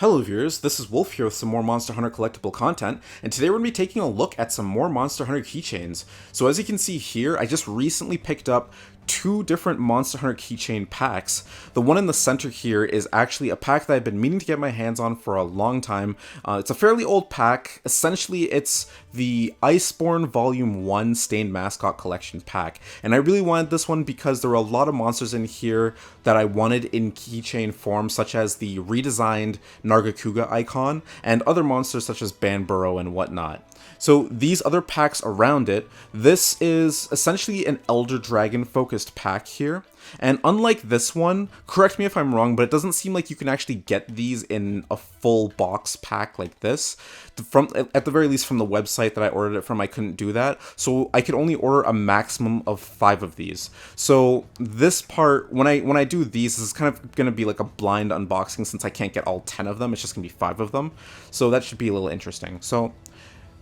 Hello viewers, this is Wolf here with some more Monster Hunter collectible content, and today we're going to be taking a look at some more Monster Hunter keychains. So as you can see here, I just recently picked up two different Monster Hunter keychain packs. The one in the center here is actually a pack that I've been meaning to get my hands on for a long time. It's a fairly old pack. Essentially, it's the Iceborne Vol.1 Stained Mascot Collection pack. And I really wanted this one because there were a lot of monsters in here that I wanted in keychain form, such as the redesigned Nagakouga icon, and other monsters such as Banbro and whatnot. So these other packs around it, this is essentially an Elder Dragon focused pack here. And unlike this one, correct me if I'm wrong, but it doesn't seem like you can actually get these in a full box pack like this. At the very least from the website that I ordered it from, I couldn't do that. So I could only order a maximum of 5 of these. So this part, when I do these, this is kind of going to be like a blind unboxing since I can't get all 10 of them. It's just going to be 5 of them. So that should be a little interesting. So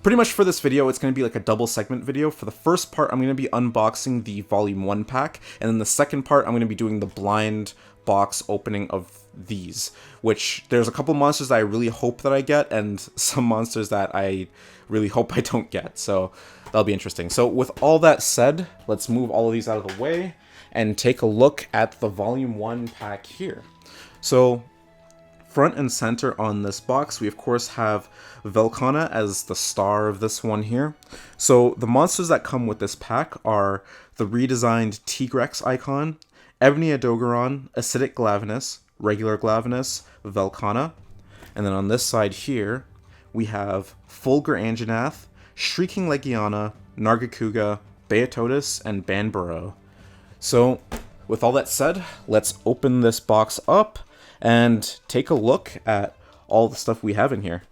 pretty much for this video, it's going to be like a double segment video. For the first part, I'm going to be unboxing the Volume 1 pack, and then the second part, I'm going to be doing the blind box opening of these, which there's a couple monsters that I really hope that I get, and some monsters that I really hope I don't get, so that'll be interesting. So with all that said, let's move all of these out of the way and take a look at the Volume 1 pack here. So front and center on this box, we of course have Velkhana as the star of this one here. So the monsters that come with this pack are the redesigned TRex icon, Ebony Adogaron, Acidic Glaviness, Regular Glaviness, Velkhana. And then on this side here, we have Folger Engineers, Screaming Legianna, Nagakouga, Baitotus, and Banbro. So with all that said, let's open this box up and take a look at all the stuff we have in here.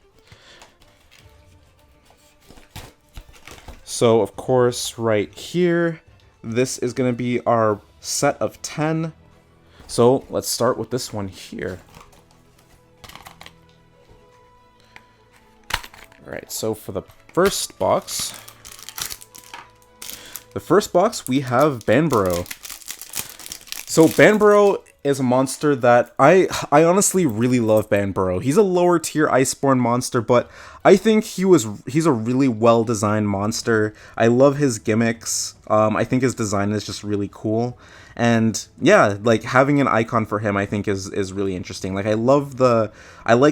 So of course right here, this is going to be our set of 10. So let's start with this one here. Alright, so for the first box, we have Banbro. So Banbro is a monster that I honestly really love. Banbro. He's a lower tier Iceborne monster, but I think he's a really well designed monster. I love his gimmicks. I think his design is just really cool. And yeah, like having an icon for him I think is really interesting. Like I like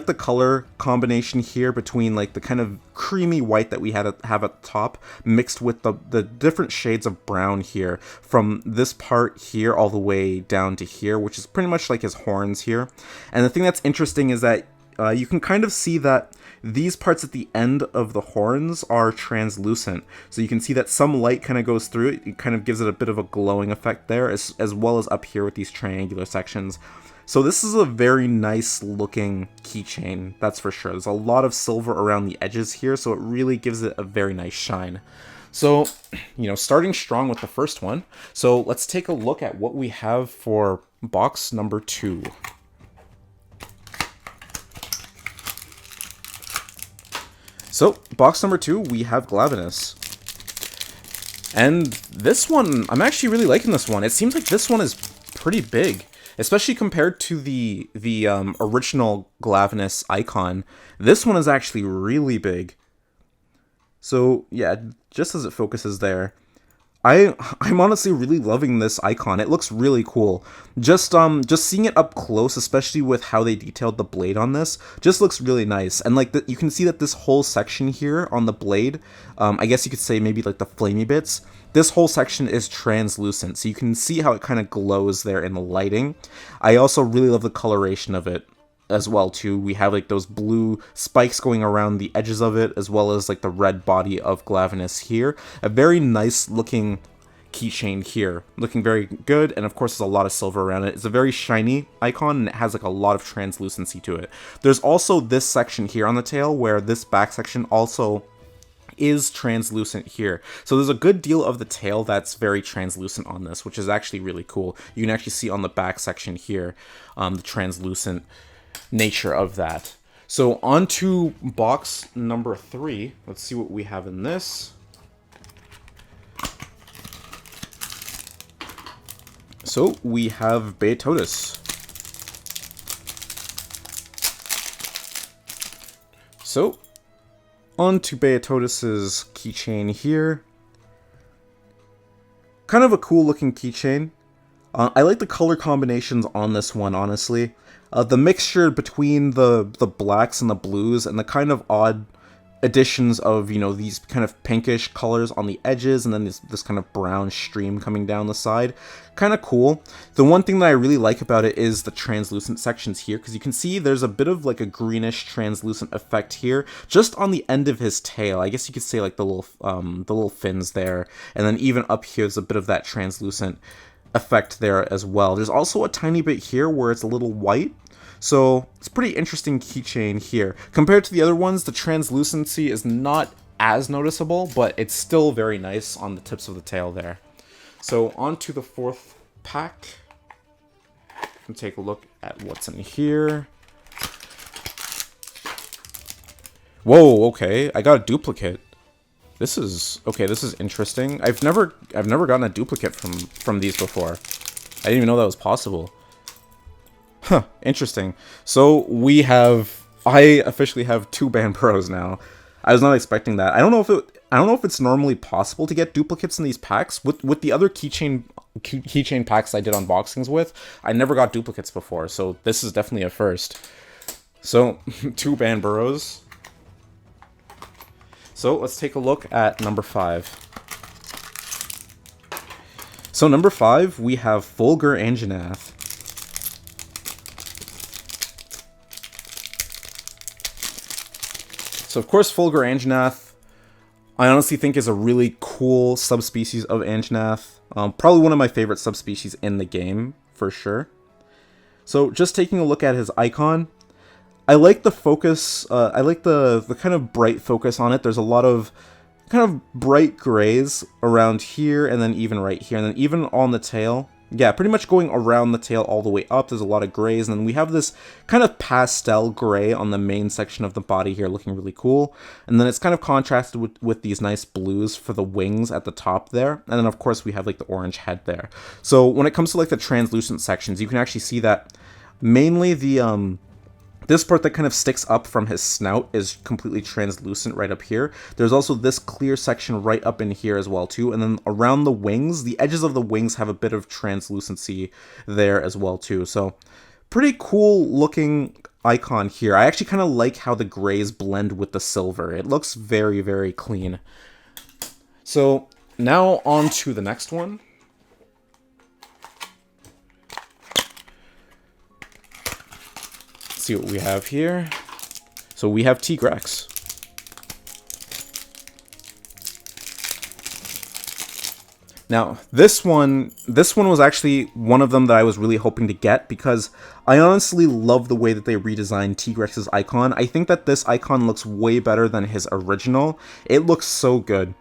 the color combination here between like the kind of creamy white that we have at the top mixed with the different shades of brown here from this part here all the way down to here, which is pretty much like his horns here. And the thing that's interesting is that you can kind of see that these parts at the end of the horns are translucent. So you can see that some light kind of goes through it. It kind of gives it a bit of a glowing effect there, as well as up here with these triangular sections. So this is a very nice looking keychain, that's for sure. There's a lot of silver around the edges here, so it really gives it a very nice shine. So, you know, starting strong with the first one. So let's take a look at what we have for box number 2. So, box number 2, we have Gloviness. And this one, I'm actually really liking this one. It seems like this one is pretty big, especially compared to the original Gloviness icon. This one is actually really big. So, yeah, just as it focuses there, I'm honestly really loving this icon. It looks really cool. Just seeing it up close, especially with how they detailed the blade on this, just looks really nice. And like you can see that this whole section here on the blade, I guess you could say maybe like the flamey bits, this whole section is translucent, so you can see how it kind of glows there in the lighting. I also really love the coloration of it as well too. We have like those blue spikes going around the edges of it, as well as like the red body of Gloviness here. A very nice looking keychain here, looking very good, and of course there's a lot of silver around it. It's a very shiny icon, and it has like a lot of translucency to it. There's also this section here on the tail where this back section also is translucent here. So there's a good deal of the tail that's very translucent on this, which is actually really cool. You can actually see on the back section here the translucent nature of that. So on to box number 3. Let's see what we have in this. So we have Baitotus. So, on to Baitotus' keychain here. Kind of a cool looking keychain. I like the color combinations on this one, honestly. The mixture between the blacks and the blues and the kind of odd additions of, you know, these kind of pinkish colors on the edges and then this kind of brown stream coming down the side. Kind of cool. The one thing that I really like about it is the translucent sections here, because you can see there's a bit of like a greenish translucent effect here just on the end of his tail. I guess you could say like the little fins there, and then even up here there's a bit of that translucent effect there as well. There's also a tiny bit here where it's a little white. So it's a pretty interesting keychain here. Compared to the other ones, the translucency is not as noticeable, but it's still very nice on the tips of the tail there. So on to the fourth pack. And take a look at what's in here. Whoa, okay, I got a duplicate. This is interesting. I've never gotten a duplicate from these before. I didn't even know that was possible. Huh, interesting. So I officially have 2 Banbros now. I was not expecting that. I don't know if it's normally possible to get duplicates in these packs. With the other keychain packs I did unboxings with, I never got duplicates before, so this is definitely a first. So 2 Banbros. So let's take a look at number 5. So number 5, we have Folger Engineers. So of course, Folger Engineers, I honestly think is a really cool subspecies of Engineers. Probably one of my favorite subspecies in the game, for sure. So just taking a look at his icon, I like the focus, I like the kind of bright focus on it. There's a lot of kind of bright grays around here, and then even right here, and then even on the tail. Yeah, pretty much going around the tail all the way up, there's a lot of grays, and then we have this kind of pastel gray on the main section of the body here, looking really cool. And then it's kind of contrasted with these nice blues for the wings at the top there. And then, of course, we have, like, the orange head there. So when it comes to, like, the translucent sections, you can actually see that mainly this part that kind of sticks up from his snout is completely translucent right up here. There's also this clear section right up in here as well too. And then around the wings, the edges of the wings have a bit of translucency there as well too. So pretty cool looking icon here. I actually kind of like how the grays blend with the silver. It looks very, very clean. So now on to the next one. See what we have here. So we have TRex. Now this one was actually one of them that I was really hoping to get, because I honestly love the way that they redesigned TRex's icon. I think that this icon looks way better than his original. It looks so good.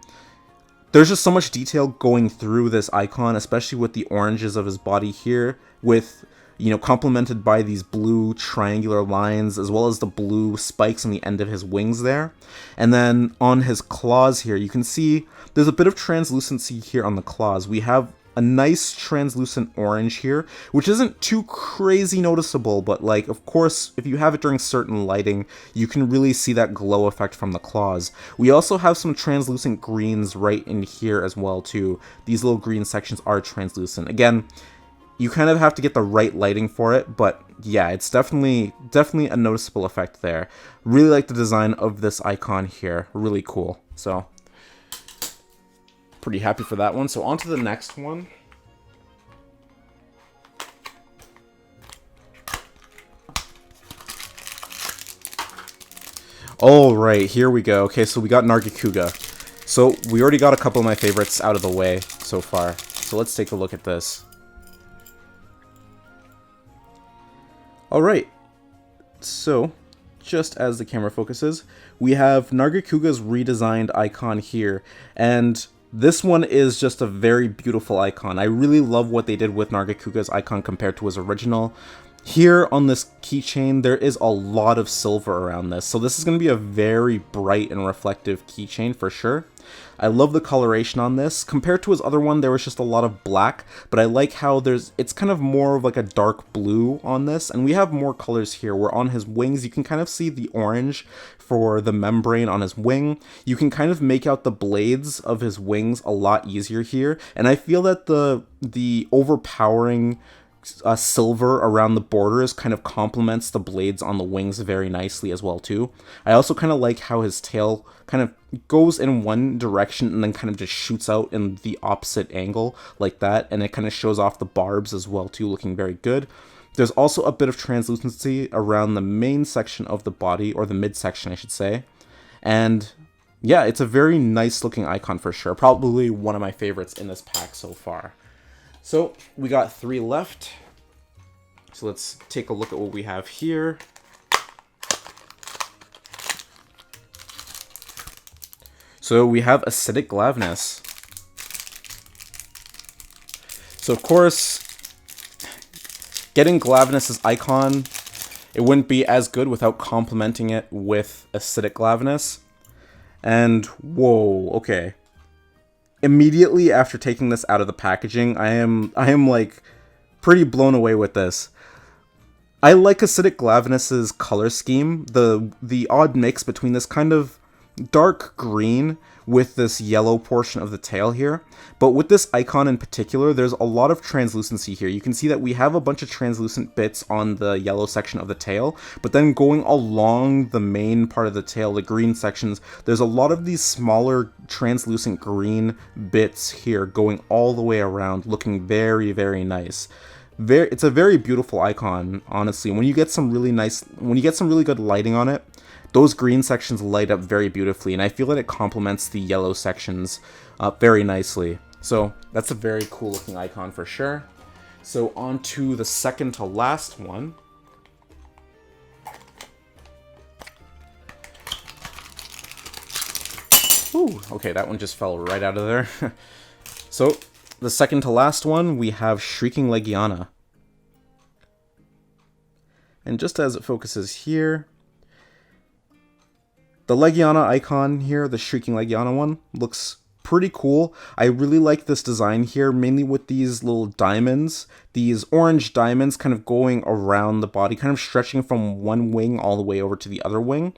There's just so much detail going through this icon, especially with the oranges of his body here, with, you know, complemented by these blue triangular lines, as well as the blue spikes on the end of his wings there. And then on his claws here, you can see there's a bit of translucency here on the claws. We have a nice translucent orange here, which isn't too crazy noticeable, but, like, of course, if you have it during certain lighting, you can really see that glow effect from the claws. We also have some translucent greens right in here as well too. These little green sections are translucent. Again, you kind of have to get the right lighting for it, but yeah, it's definitely a noticeable effect there. Really like the design of this icon here. Really cool. So, pretty happy for that one. So on to the next one. Alright, here we go. Okay, so we got Nagakouga. So we already got a couple of my favorites out of the way so far. So let's take a look at this. Alright, so just as the camera focuses, we have Nagakouga's redesigned icon here, and this one is just a very beautiful icon. I really love what they did with Nagakouga's icon compared to his original. Here on this keychain, there is a lot of silver around this, so this is going to be a very bright and reflective keychain for sure. I love the coloration on this. Compared to his other one, there was just a lot of black, but I like how it's kind of more of like a dark blue on this, and we have more colors here, where on his wings, you can kind of see the orange for the membrane on his wing. You can kind of make out the blades of his wings a lot easier here, and I feel that the overpowering silver around the borders kind of complements the blades on the wings very nicely as well too. I also kind of like how his tail kind of goes in one direction and then kind of just shoots out in the opposite angle like that, and it kind of shows off the barbs as well too, looking very good. There's also a bit of translucency around the main section of the body, or the midsection I should say, and yeah, it's a very nice looking icon for sure. Probably one of my favorites in this pack so far. So we got 3 left. So let's take a look at what we have here. So we have Acidic Glaviness. So of course, getting Glaviness's icon, it wouldn't be as good without complementing it with Acidic Glaviness. And whoa, okay. Immediately after taking this out of the packaging, I am like pretty blown away with this. I like Acidic Glaviness's color scheme, the odd mix between this kind of dark green with this yellow portion of the tail here. But with this icon in particular, there's a lot of translucency here. You can see that we have a bunch of translucent bits on the yellow section of the tail, but then going along the main part of the tail, the green sections, there's a lot of these smaller translucent green bits here going all the way around, looking very, very nice. It's a very beautiful icon, honestly. When you get some really good lighting on it, those green sections light up very beautifully, and I feel that it complements the yellow sections very nicely. So that's a very cool looking icon for sure. So on to the second to last one. Ooh, okay, that one just fell right out of there. So the second to last one, we have Screaming Legianna. And just as it focuses here, the Legianna icon here, the Screaming Legianna one, looks pretty cool. I really like this design here, mainly with these little diamonds, these orange diamonds kind of going around the body, kind of stretching from one wing all the way over to the other wing.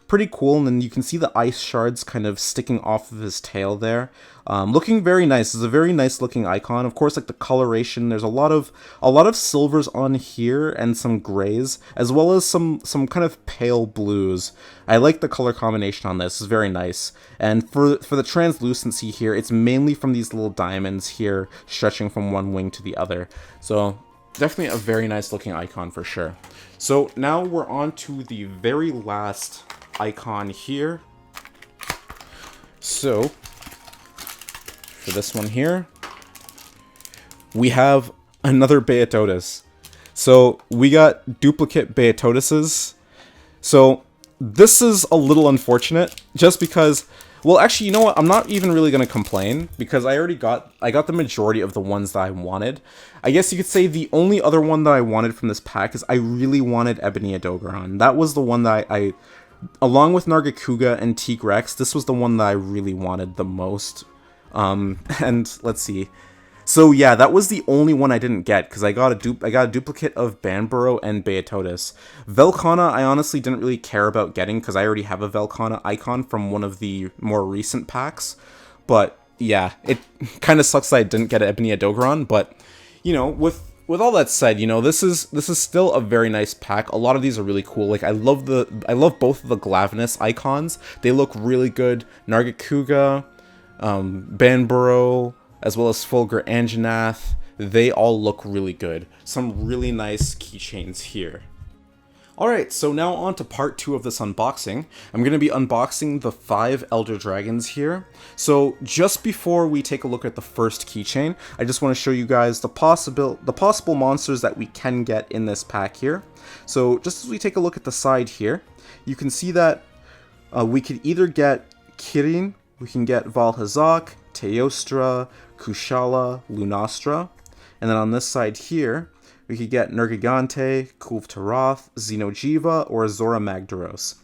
Pretty cool, and then you can see the ice shards kind of sticking off of his tail there. Looking very nice. It's a very nice looking icon. Of course, like the coloration, there's a lot of silvers on here and some grays, as well as some kind of pale blues. I like the color combination on this. It's very nice. And for the translucency here, it's mainly from these little diamonds here stretching from one wing to the other. So definitely a very nice looking icon for sure. So now we're on to the very last icon here. So for this one here, we have another Baitotus. So we got Duplicate Beidouses. So this is a little unfortunate, just because, well, actually, you know what? I'm not even really going to complain, because I got the majority of the ones that I wanted. I guess you could say the only other one that I wanted from this pack is I really wanted Ebony Adogaron. That was the one that I along with Nagakouga and TRex, this was the one that I really wanted the most. And let's see. So yeah, that was the only one I didn't get, because I got a duplicate of Banbro and Baitotus. Velkhana, I honestly didn't really care about getting, because I already have a Velkhana icon from one of the more recent packs. But yeah, it kind of sucks that I didn't get an Ebony Adogaron, but you know, with all that said, you know, this is still a very nice pack. A lot of these are really cool. Like I love both of the Gloviness icons. They look really good. Nagakouga, Banbro, as well as Folger Engineers, they all look really good. Some really nice keychains here. Alright, so now on to part 2 of this unboxing. I'm going to be unboxing the 5 Elder Dragons here. So just before we take a look at the first keychain, I just want to show you guys the possible monsters that we can get in this pack here. So just as we take a look at the side here, you can see that we could either get Kirin, we can get Valhaz, Teostra, Kushala, Lunastra, and then on this side here, we could get Nergigante, Kulfturoth, Xeno Jiva, or Zoro Magdaros.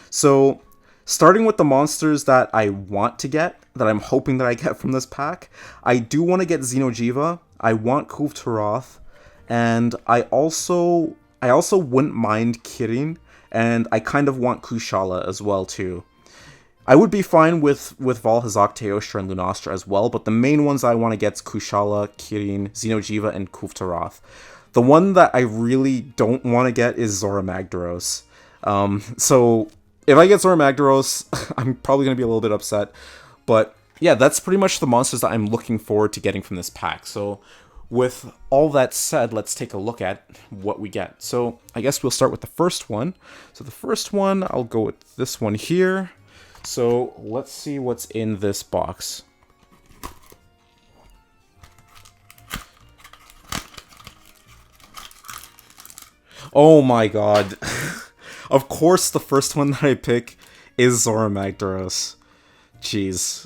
So, starting with the monsters that I want to get, that I'm hoping that I get from this pack, I do want to get Xeno Jiva, I want Kulfturoth, and I also wouldn't mind Kirin, and I kind of want Kushala as well too. I would be fine with Valhaz, Teostra, and Lunastra as well, but the main ones I want to get is Kushala, Kirin, Xeno Jiva, and Kulfturoth. The one that I really don't want to get is Zoro Magdaros. So if I get Zoro Magdaros, I'm probably going to be a little bit upset. But yeah, that's pretty much the monsters that I'm looking forward to getting from this pack. So with all that said, let's take a look at what we get. So I guess we'll start with the first one. So the first one, I'll go with this one here. So let's see what's in this box. Oh my god. Of course the first one that I pick is Zoro Magdaros. Jeez.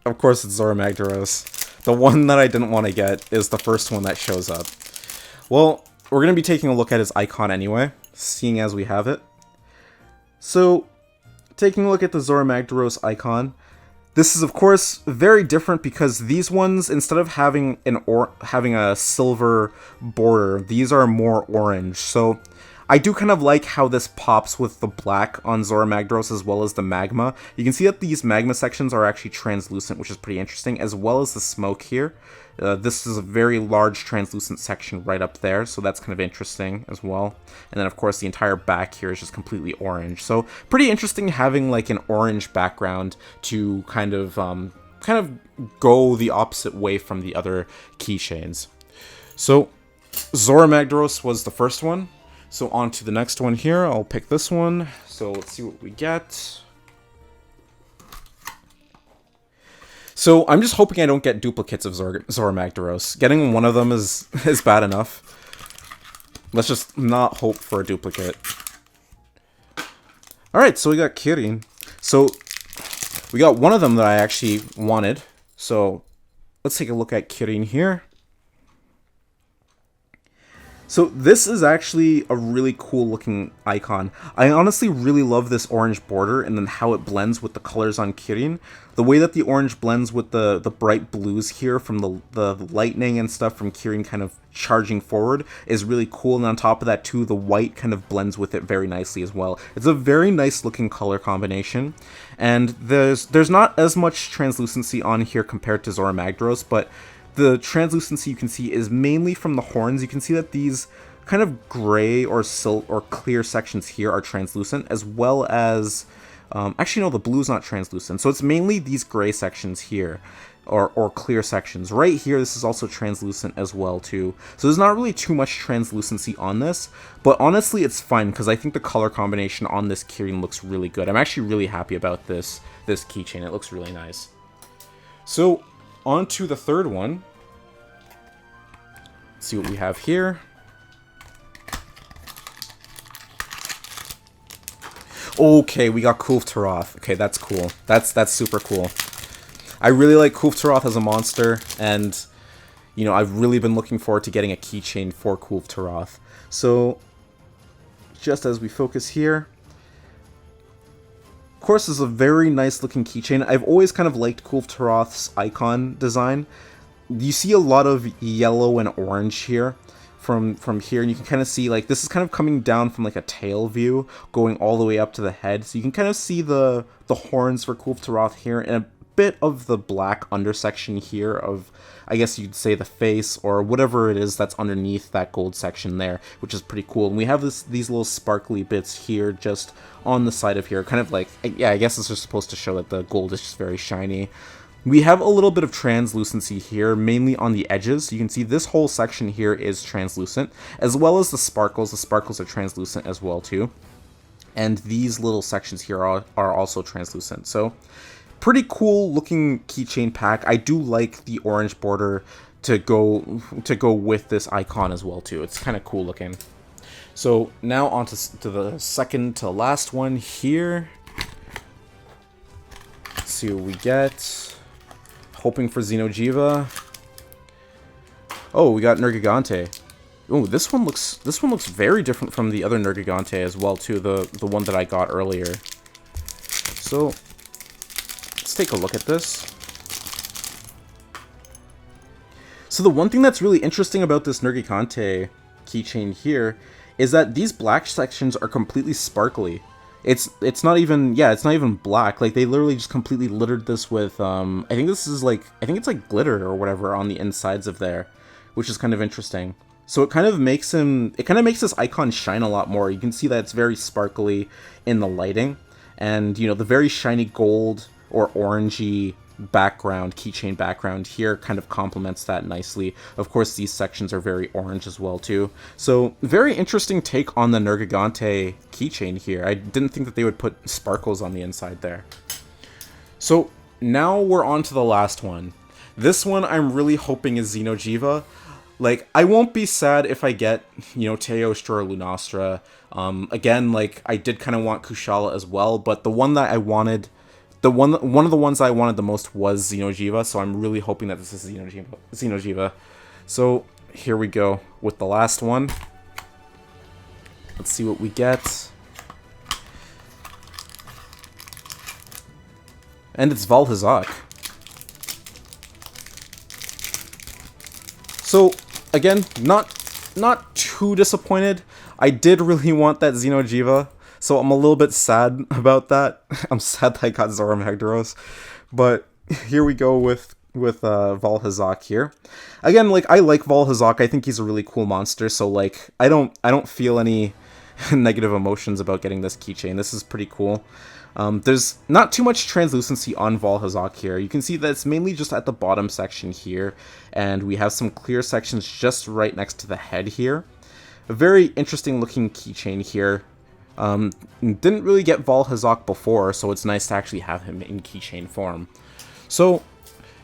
Of course it's Zoro Magdaros. The one that I didn't want to get is the first one that shows up. Well, we're going to be taking a look at his icon anyway, seeing as we have it. So, taking a look at the Zoro Magdaros icon, this is of course very different because these ones, instead of having a silver border, these are more orange. So I do kind of like how this pops with the black on Zoro Magdaros as well as the magma. You can see that these magma sections are actually translucent, which is pretty interesting, as well as the smoke here. This is a very large translucent section right up there, so that's kind of interesting as well. And then of course the entire back here is just completely orange. So pretty interesting having like an orange background to kind of go the opposite way from the other keychains. So Zoro Magdaros was the first one. So on to the next one here. I'll pick this one. So let's see what we get. So I'm just hoping I don't get duplicates of Zoro Magdaros. Getting one of them is bad enough. Let's just not hope for a duplicate. Alright, so we got Kirin. So we got one of them that I actually wanted. So let's take a look at Kirin here. So this is actually a really cool looking icon. I honestly really love this orange border and then how it blends with the colors on Kirin. The way that the orange blends with the bright blues here from the lightning and stuff from Kirin kind of charging forward is really cool. And on top of that too, the white kind of blends with it very nicely as well. It's a very nice looking color combination. And there's not as much translucency on here compared to Zoro Magdaros, but the translucency you can see is mainly from the horns. You can see that these kind of gray or clear sections here are translucent, as well as actually no, the blue's not translucent. So it's mainly these gray sections here, or clear sections. Right here, this is also translucent as well too. So there's not really too much translucency on this, but honestly it's fine because I think the color combination on this Kirin looks really good. I'm actually really happy about this keychain. It looks really nice. So on to the third one. Let's see what we have here. Okay, we got Kulfturoth. Okay, that's cool. That's super cool. I really like Kulfturoth as a monster, and you know, I've really been looking forward to getting a keychain for Kulfturoth. So just as we focus here, of course, this is a very nice looking keychain. I've always kind of liked Kulfturoth's icon design. You see a lot of yellow and orange here from here, and you can kind of see like this is kind of coming down from like a tail view going all the way up to the head. So you can kind of see the horns for Kulfturoth here and a bit of the black undersection here of, I guess you'd say, the face or whatever it is that's underneath that gold section there, which is pretty cool. And we have these little sparkly bits here just on the side of here, kind of like, yeah, I guess it's just supposed to show that the gold is just very shiny. We have a little bit of translucency here, mainly on the edges. You can see this whole section here is translucent, as well as the sparkles. The sparkles are translucent as well too. And these little sections here are also translucent. So pretty cool looking keychain pack. I do like the orange border to go with this icon as well too. It's kind of cool looking. So now on to the second to last one here. Let's see what we get. Hoping for Xeno Jiva. Oh, we got Nergigante. Oh, this one looks very different from the other Nergigante as well too, the one that I got earlier. So let's take a look at this. So the one thing that's really interesting about this Nergigante keychain here is that these black sections are completely sparkly. It's not even, yeah, it's not even black. Like, they literally just completely littered this with, I think this is like, I think it's like glitter or whatever on the insides of there, which is kind of interesting. So it kind of makes this icon shine a lot more. You can see that it's very sparkly in the lighting, and, you know, the very shiny gold or orangey background, keychain background here kind of complements that nicely. Of course, these sections are very orange as well too. So very interesting take on the Nergigante keychain here. I didn't think that they would put sparkles on the inside there. So now we're on to the last one. This one I'm really hoping is Xeno Jiva. Like, I won't be sad if I get, you know, Teostra or Lunastra. Again, like, I did kind of want Kushala as well, but the one that I wanted, one of the ones I wanted the most was Xeno Jiva, so I'm really hoping that this is Xeno Jiva. So here we go with the last one. Let's see what we get. And it's Valhaz. So again, not too disappointed. I did really want that Xeno Jiva, so I'm a little bit sad about that. I'm sad that I got Zoro Magdaros, but here we go with Valhaz here. Again, like, I like Valhaz. I think he's a really cool monster, so like I don't feel any negative emotions about getting this keychain. This is pretty cool. There's not too much translucency on Valhaz here. You can see that it's mainly just at the bottom section here, and we have some clear sections just right next to the head here. A very interesting looking keychain here. Didn't really get Valhaz before, so it's nice to actually have him in keychain form. So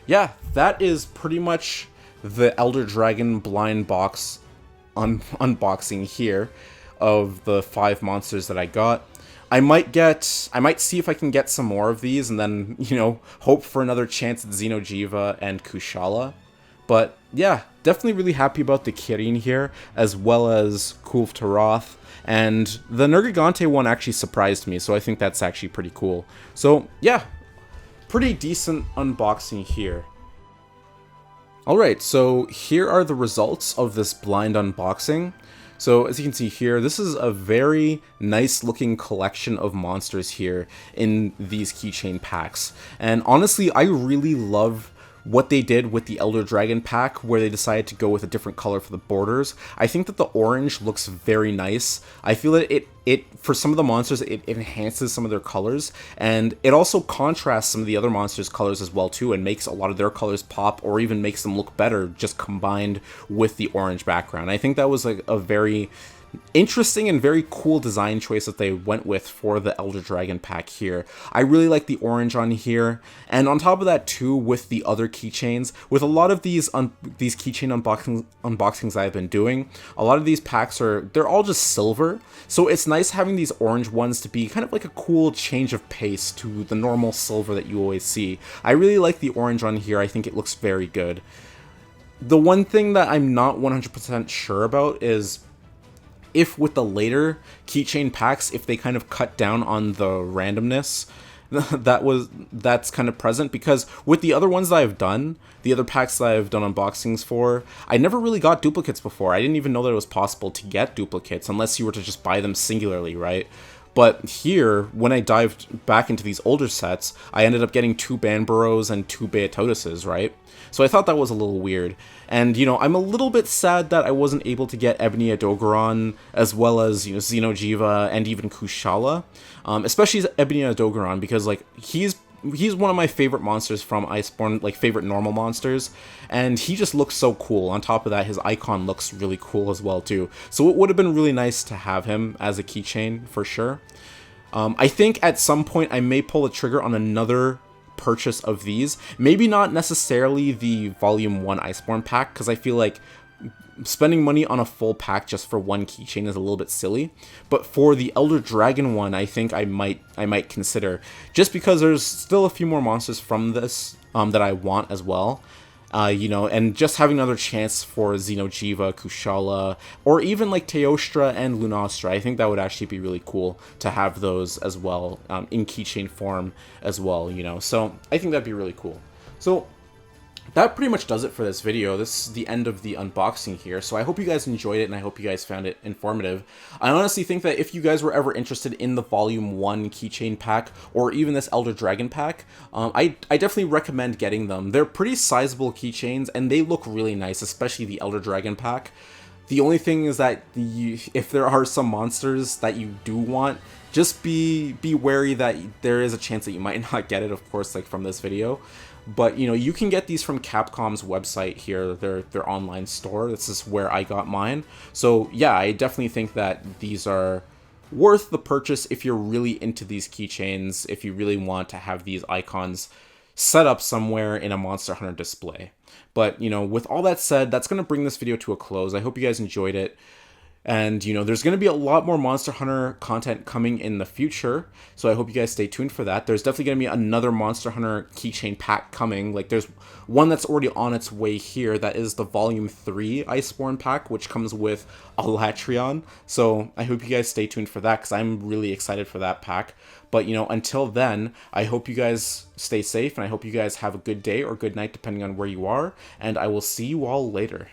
yeah, that is pretty much the Elder Dragon blind box unboxing here of the 5 monsters that I got. I might see if I can get some more of these, and then, you know, hope for another chance at Xeno Jiva and Kushala. But yeah, definitely really happy about the Kirin here, as well as Kulfturoth. And the Nergigante one actually surprised me, so I think that's actually pretty cool. So yeah, pretty decent unboxing here. Alright, so here are the results of this blind unboxing. So as you can see here, this is a very nice looking collection of monsters here in these keychain packs. And honestly, I really love what they did with the Elder Dragon pack, where they decided to go with a different color for the borders. I think that the orange looks very nice. I feel that it for some of the monsters, it enhances some of their colors, and it also contrasts some of the other monsters' colors as well too, and makes a lot of their colors pop, or even makes them look better just combined with the orange background. I think that was like a very interesting and very cool design choice that they went with for the Elder Dragon pack here. I really like the orange on here, and on top of that too, with the other keychains, with a lot of these keychain unboxings I've been doing, a lot of these packs they're all just silver, so it's nice having these orange ones to be kind of like a cool change of pace to the normal silver that you always see. I really like the orange on here. I think it looks very good. The one thing that I'm not 100% sure about is if with the later keychain packs, if they kind of cut down on the randomness that's kind of present, because with the other ones that I've done, the other packs that I've done unboxings for, I never really got duplicates before. I didn't even know that it was possible to get duplicates unless you were to just buy them singularly, right? But here, when I dived back into these older sets, I ended up getting 2 Banbros and 2 Baitotuses, right? So I thought that was a little weird. And, you know, I'm a little bit sad that I wasn't able to get Ebony Adogaron, as well as, you know, Xeno Jiva and even Kushala. Especially Ebony Adogaron, because, like, he's one of my favorite monsters from Iceborne, like, favorite normal monsters, and he just looks so cool. On top of that, his icon looks really cool as well, too. So it would have been really nice to have him as a keychain, for sure. I think at some point I may pull the trigger on another purchase of these. Maybe not necessarily the Vol.1 Iceborne pack, because I feel like spending money on a full pack just for one keychain is a little bit silly. But for the Elder Dragon one, I think I might consider, just because there's still a few more monsters from this that I want as well. You know, and just having another chance for Xeno Jiva, Kushala, or even like Teostra and Lunastra. I think that would actually be really cool to have those as well, in keychain form as well, you know. So I think that'd be really cool. So that pretty much does it for this video. This is the end of the unboxing here, so I hope you guys enjoyed it, and I hope you guys found it informative. I honestly think that if you guys were ever interested in the Volume 1 keychain pack, or even this Elder Dragon pack, I definitely recommend getting them. They're pretty sizable keychains, and they look really nice, especially the Elder Dragon pack. The only thing is that if there are some monsters that you do want, just be wary that there is a chance that you might not get it, of course, like from this video. But, you know, you can get these from Capcom's website here, their online store. This is where I got mine. So, yeah, I definitely think that these are worth the purchase if you're really into these keychains, if you really want to have these icons set up somewhere in a Monster Hunter display. But, you know, with all that said, that's going to bring this video to a close. I hope you guys enjoyed it. And, you know, there's going to be a lot more Monster Hunter content coming in the future, so I hope you guys stay tuned for that. There's definitely going to be another Monster Hunter keychain pack coming. Like, there's one that's already on its way here, that is the Volume 3 Iceborne pack, which comes with Alatreon. So I hope you guys stay tuned for that, because I'm really excited for that pack. But, you know, until then, I hope you guys stay safe, and I hope you guys have a good day or good night, depending on where you are, and I will see you all later.